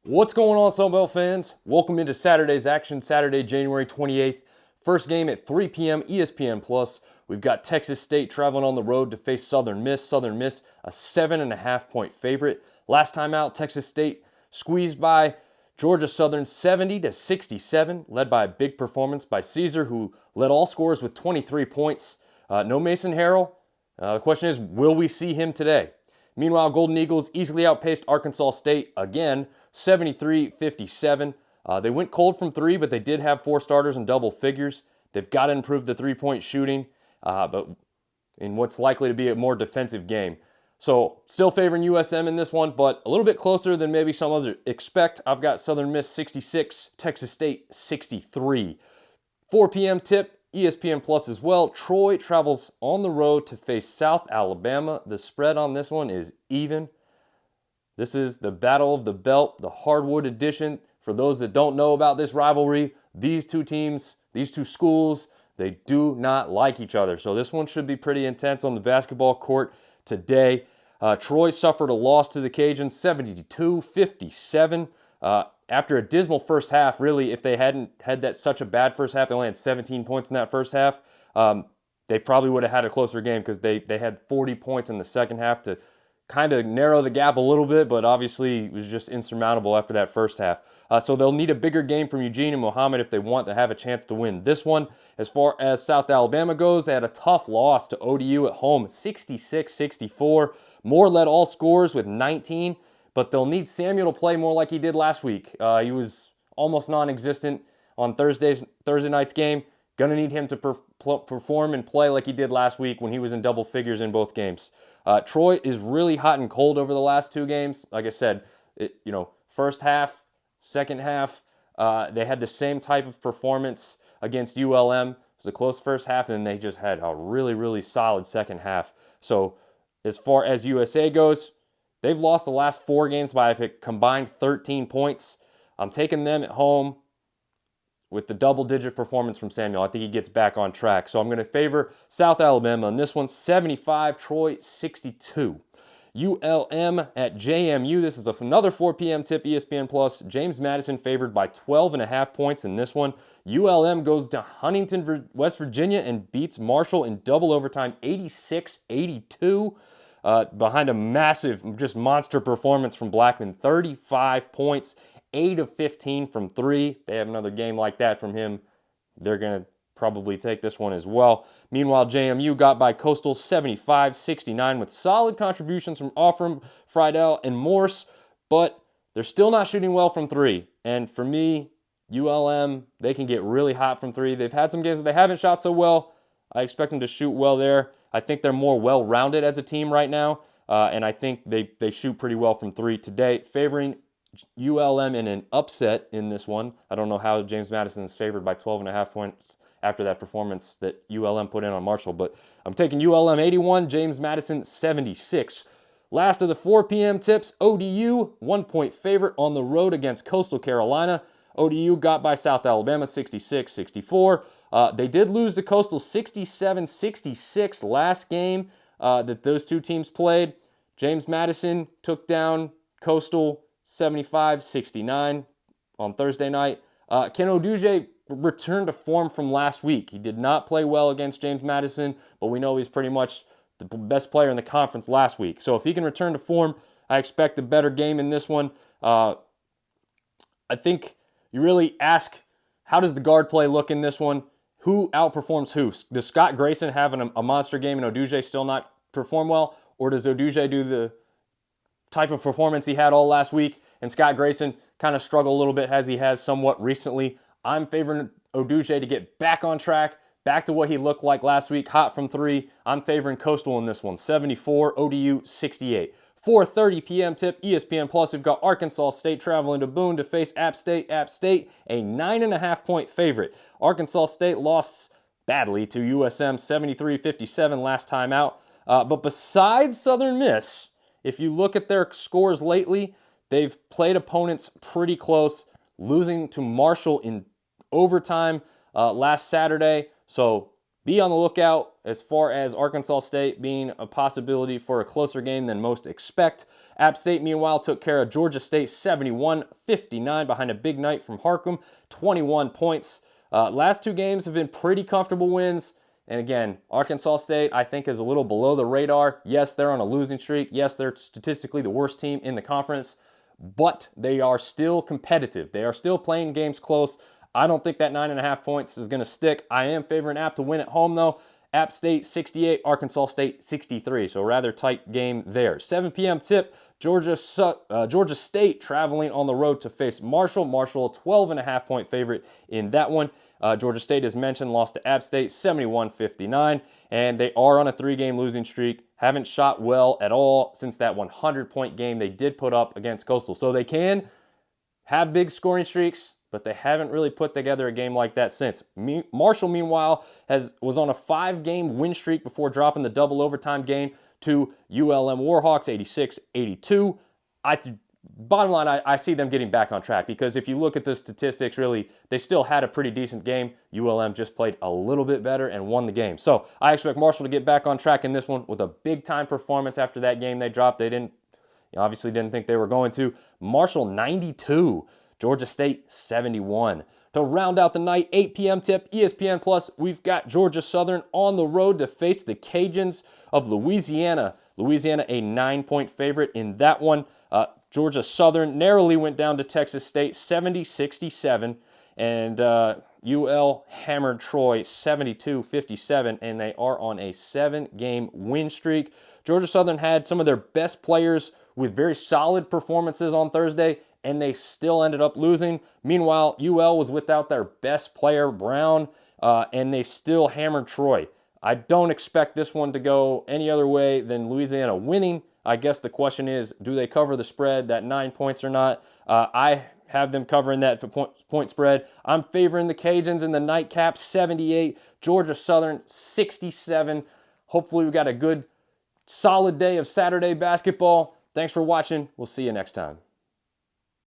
What's going on, Sunbelt fans? Welcome into Saturday's action, Saturday, January 28th. First game at 3 p.m. ESPN Plus. We've got Texas State traveling on the road to face Southern Miss. Southern Miss, a 7.5-point favorite. Last time out, Texas State squeezed by Georgia Southern 70-67, led by a big performance by Caesar, who led all scorers with 23 points. No Mason Harrell. The question is, will we see him today? Meanwhile, Golden Eagles easily outpaced Arkansas State again, 73-57. They went cold from three, but they did have four starters in double figures. They've got to improve the three-point shooting, but in what's likely to be a more defensive game. So still favoring USM in this one, but a little bit closer than maybe some others expect. I've got Southern Miss 66, Texas State 63. 4 p.m. tip, ESPN Plus as well. Troy travels on the road to face South Alabama. The spread on this one is even. This is the Battle of the Belt, the hardwood edition. For those that don't know about this rivalry, these two teams, these two schools, they do not like each other. So this one should be pretty intense on the basketball court today. Troy suffered a loss to the Cajuns, 72-57. After a dismal first half, really, if they hadn't had such a bad first half, they only had 17 points in that first half, they probably would have had a closer game because they had 40 points in the second half to kind of narrow the gap a little bit, but obviously it was just insurmountable after that first half. So they'll need a bigger game from Eugene and Muhammad if they want to have a chance to win this one. As far as South Alabama goes, they had a tough loss to ODU at home, 66-64. Moore led all scorers with 19, but they'll need Samuel to play more like he did last week. He was almost non-existent on Thursday night's game. Gonna need him to perform and play like he did last week when he was in double figures in both games. Troy is really hot and cold over the last two games. Like I said, first half, second half, they had the same type of performance against ULM. It was a close first half, and then they just had a really, really solid second half. So as far as USA goes, they've lost the last four games by a combined 13 points. I'm taking them at home with the double-digit performance from Samuel. I think he gets back on track. So I'm going to favor South Alabama in this one, 75, Troy 62. ULM at JMU. This is another 4 p.m. tip, ESPN Plus. James Madison favored by 12.5 points in this one. ULM goes to Huntington, West Virginia, and beats Marshall in double overtime, 86-82. Behind a massive, just monster performance from Blackman, 35 points, 8 of 15 from three. They have another game like that from him. They're going to probably take this one as well. Meanwhile, JMU got by Coastal 75-69 with solid contributions from Offram, Friedel, and Morse, but they're still not shooting well from three. And for me, ULM, they can get really hot from three. They've had some games that they haven't shot so well. I expect them to shoot well there. I think they're more well-rounded as a team right now, and I think they shoot pretty well from three today, favoring ULM in an upset in this one. I don't know how James Madison is favored by 12.5 points after that performance that ULM put in on Marshall, but I'm taking ULM 81, James Madison 76. Last of the 4 p.m. tips, ODU, 1-point favorite on the road against Coastal Carolina. ODU got by South Alabama 66-64. They did lose to Coastal 67-66 last game that those two teams played. James Madison took down Coastal 75-69 on Thursday night. Ken Oduje returned to form from last week. He did not play well against James Madison, but we know he's pretty much the best player in the conference last week. So if he can return to form, I expect a better game in this one. I think you really ask, how does the guard play look in this one? Who outperforms who? Does Scott Grayson have a monster game and Oduje still not perform well? Or does Oduje do the type of performance he had all last week and Scott Grayson kind of struggle a little bit as he has somewhat recently? I'm favoring Oduje to get back on track, back to what he looked like last week, hot from three. I'm favoring Coastal in this one, 74, ODU 68. 4:30 p.m. tip, ESPN Plus. We've got Arkansas State traveling to Boone to face App State. App State, a 9.5-point favorite. Arkansas State lost badly to USM, 73-57 last time out. But besides Southern Miss, if you look at their scores lately, they've played opponents pretty close, losing to Marshall in overtime last Saturday. So be on the lookout as far as Arkansas State being a possibility for a closer game than most expect. App State, meanwhile, took care of Georgia State 71-59 behind a big night from Harcum, 21 points. Last two games have been pretty comfortable wins. And again, Arkansas State, I think, is a little below the radar. Yes, they're on a losing streak. Yes, they're statistically the worst team in the conference. But they are still competitive. They are still playing games close. I don't think that 9.5 points is going to stick. I am favoring App to win at home, though. App State 68, Arkansas State 63. So a rather tight game there. 7 p.m. tip, Georgia State traveling on the road to face Marshall. Marshall, 12.5 point favorite in that one. Georgia State, as mentioned, lost to App State 71-59, and they are on a 3-game losing streak. Haven't shot well at all since that 100-point game they did put up against Coastal. So they can have big scoring streaks, but they haven't really put together a game like that since. Marshall, meanwhile, was on a 5-game win streak before dropping the double overtime game to ULM Warhawks, 86-82. Bottom line, I see them getting back on track because if you look at the statistics, really, they still had a pretty decent game. ULM just played a little bit better and won the game. So I expect Marshall to get back on track in this one with a big-time performance after that game they dropped. They obviously didn't think they were going to. Marshall 92, Georgia State 71. To round out the night, 8 p.m. tip, ESPN Plus, we've got Georgia Southern on the road to face the Cajuns of Louisiana. Louisiana, a 9-point favorite in that one. Georgia Southern narrowly went down to Texas State 70-67, and UL hammered Troy 72-57, and they are on a 7-game win streak. Georgia Southern had some of their best players with very solid performances on Thursday, and they still ended up losing. Meanwhile, UL was without their best player, Brown, and they still hammered Troy. I don't expect this one to go any other way than Louisiana winning. I guess the question is, do they cover the spread, that 9 points or not? I have them covering that point spread. I'm favoring the Cajuns in the nightcap, 78. Georgia Southern, 67. Hopefully we got a good, solid day of Saturday basketball. Thanks for watching. We'll see you next time.